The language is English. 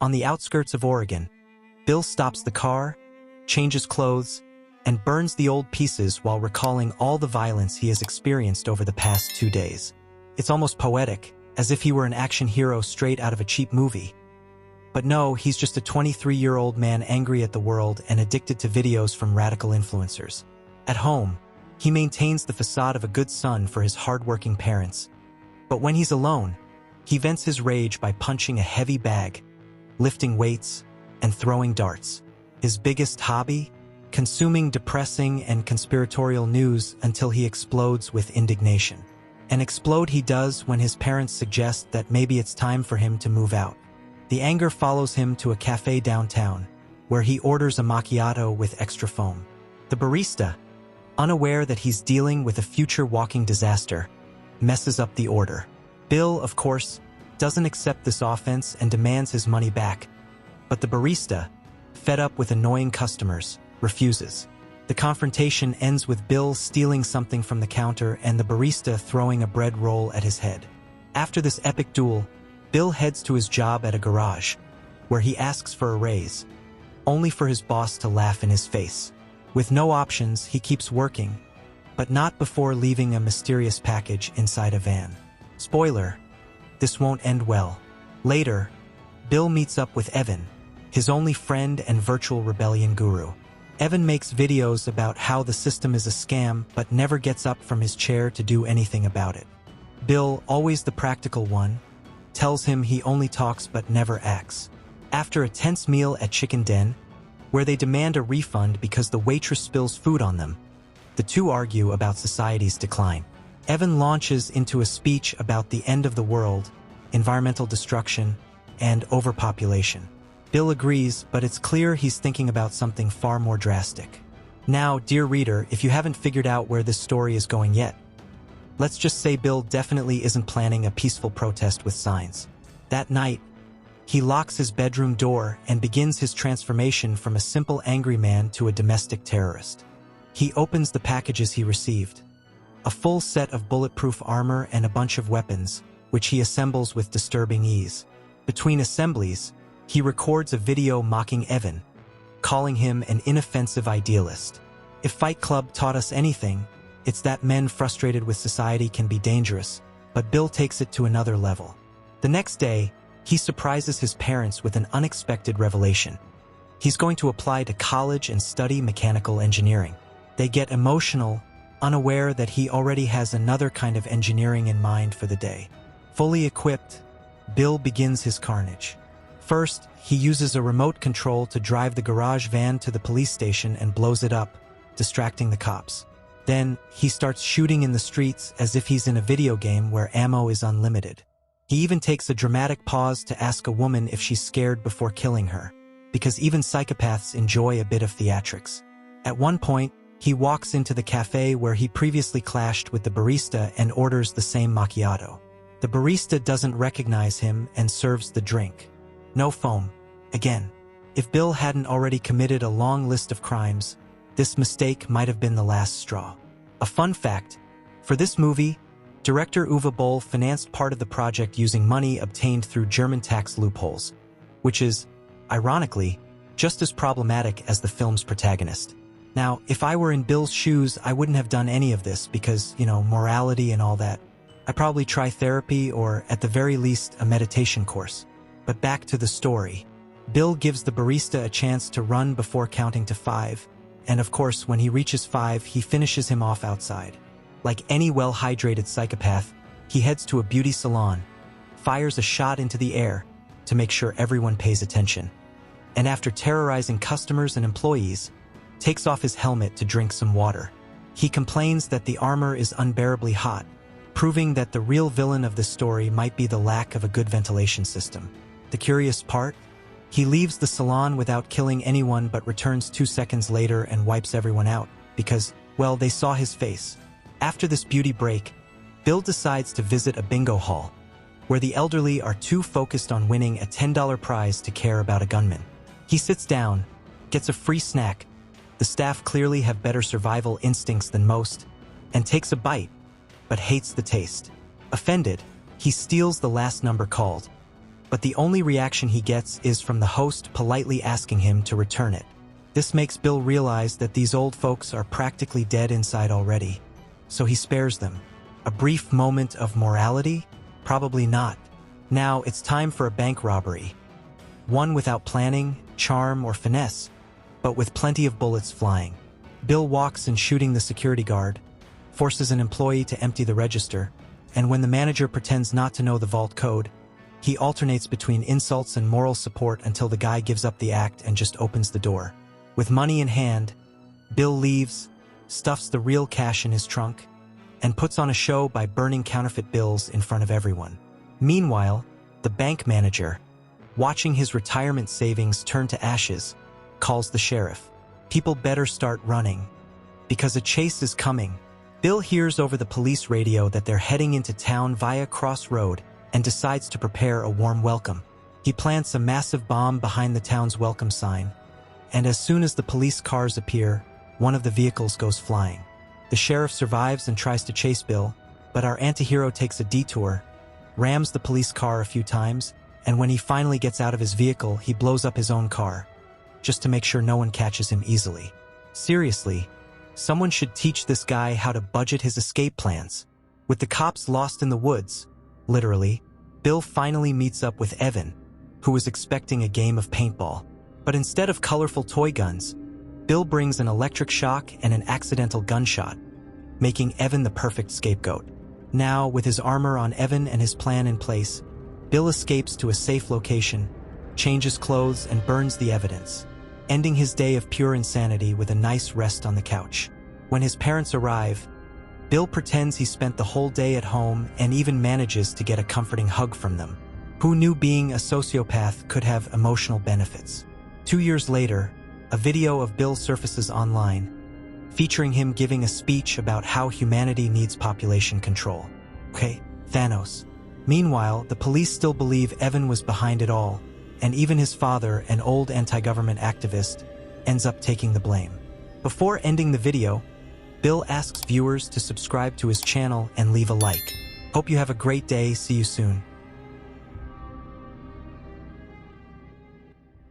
On the outskirts of Oregon, Bill stops the car, changes clothes, and burns the old pieces while recalling all the violence he has experienced over the past 2 days. It's almost poetic, as if he were an action hero straight out of a cheap movie. But no, he's just a 23-year-old man angry at the world and addicted to videos from radical influencers. At home, he maintains the facade of a good son for his hard-working parents. But when he's alone, he vents his rage by punching a heavy bag, lifting weights, and throwing darts. His biggest hobby? Consuming depressing and conspiratorial news until he explodes with indignation. And explode he does when his parents suggest that maybe it's time for him to move out. The anger follows him to a cafe downtown, where he orders a macchiato with extra foam. The barista, unaware that he's dealing with a future walking disaster, messes up the order. Bill, of course, doesn't accept this offense and demands his money back. But the barista, fed up with annoying customers, refuses. The confrontation ends with Bill stealing something from the counter and the barista throwing a bread roll at his head. After this epic duel, Bill heads to his job at a garage, where he asks for a raise, only for his boss to laugh in his face. With no options, he keeps working, but not before leaving a mysterious package inside a van. Spoiler, this won't end well. Later, Bill meets up with Evan, his only friend and virtual rebellion guru. Evan makes videos about how the system is a scam but never gets up from his chair to do anything about it. Bill, always the practical one, tells him he only talks but never acts. After a tense meal at Chicken Den, where they demand a refund because the waitress spills food on them, the two argue about society's decline. Evan launches into a speech about the end of the world, environmental destruction, and overpopulation. Bill agrees, but it's clear he's thinking about something far more drastic. Now, dear reader, if you haven't figured out where this story is going yet, let's just say Bill definitely isn't planning a peaceful protest with signs. That night, he locks his bedroom door and begins his transformation from a simple angry man to a domestic terrorist. He opens the packages he received, a full set of bulletproof armor and a bunch of weapons, which he assembles with disturbing ease. Between assemblies, he records a video mocking Evan, calling him an inoffensive idealist. If Fight Club taught us anything, it's that men frustrated with society can be dangerous, but Bill takes it to another level. The next day, he surprises his parents with an unexpected revelation. He's going to apply to college and study mechanical engineering. They get emotional, unaware that he already has another kind of engineering in mind for the day. Fully equipped, Bill begins his carnage. First, he uses a remote control to drive the garage van to the police station and blows it up, distracting the cops. Then, he starts shooting in the streets as if he's in a video game where ammo is unlimited. He even takes a dramatic pause to ask a woman if she's scared before killing her, because even psychopaths enjoy a bit of theatrics. At one point, he walks into the cafe where he previously clashed with the barista and orders the same macchiato. The barista doesn't recognize him and serves the drink. No foam. Again. If Bill hadn't already committed a long list of crimes, this mistake might have been the last straw. A fun fact, for this movie, director Uwe Boll financed part of the project using money obtained through German tax loopholes, which is, ironically, just as problematic as the film's protagonist. Now, if I were in Bill's shoes, I wouldn't have done any of this because, morality and all that. I'd probably try therapy or, at the very least, a meditation course. But back to the story. Bill gives the barista a chance to run before counting to 5, and of course, when he reaches 5, he finishes him off outside. Like any well-hydrated psychopath, he heads to a beauty salon, fires a shot into the air to make sure everyone pays attention, and after terrorizing customers and employees, takes off his helmet to drink some water. He complains that the armor is unbearably hot, proving that the real villain of this story might be the lack of a good ventilation system. The curious part? He leaves the salon without killing anyone but returns 2 seconds later and wipes everyone out, because, well, they saw his face. After this beauty break, Bill decides to visit a bingo hall, where the elderly are too focused on winning a $10 prize to care about a gunman. He sits down, gets a free snack, the staff clearly have better survival instincts than most, and takes a bite, but hates the taste. Offended, he steals the last number called, but the only reaction he gets is from the host politely asking him to return it. This makes Bill realize that these old folks are practically dead inside already, so he spares them. A brief moment of morality? Probably not. Now it's time for a bank robbery. One without planning, charm, or finesse, but with plenty of bullets flying. Bill walks in shooting the security guard, forces an employee to empty the register, and when the manager pretends not to know the vault code, he alternates between insults and moral support until the guy gives up the act and just opens the door. With money in hand, Bill leaves, stuffs the real cash in his trunk, and puts on a show by burning counterfeit bills in front of everyone. Meanwhile, the bank manager, watching his retirement savings turn to ashes, calls the sheriff. People better start running, because a chase is coming. Bill hears over the police radio that they're heading into town via Cross Road and decides to prepare a warm welcome. He plants a massive bomb behind the town's welcome sign, and as soon as the police cars appear, one of the vehicles goes flying. The sheriff survives and tries to chase Bill, but our antihero takes a detour, rams the police car a few times, and when he finally gets out of his vehicle, he blows up his own car, just to make sure no one catches him easily. Seriously, someone should teach this guy how to budget his escape plans. With the cops lost in the woods, literally, Bill finally meets up with Evan, who was expecting a game of paintball. But instead of colorful toy guns, Bill brings an electric shock and an accidental gunshot, making Evan the perfect scapegoat. Now, with his armor on Evan and his plan in place, Bill escapes to a safe location, changes clothes, and burns the evidence, ending his day of pure insanity with a nice rest on the couch. When his parents arrive, Bill pretends he spent the whole day at home and even manages to get a comforting hug from them. Who knew being a sociopath could have emotional benefits? 2 years later, a video of Bill surfaces online, featuring him giving a speech about how humanity needs population control. Okay, Thanos. Meanwhile, the police still believe Evan was behind it all, and even his father, an old anti-government activist, ends up taking the blame. Before ending the video, Bill asks viewers to subscribe to his channel and leave a like. Hope you have a great day. See you soon.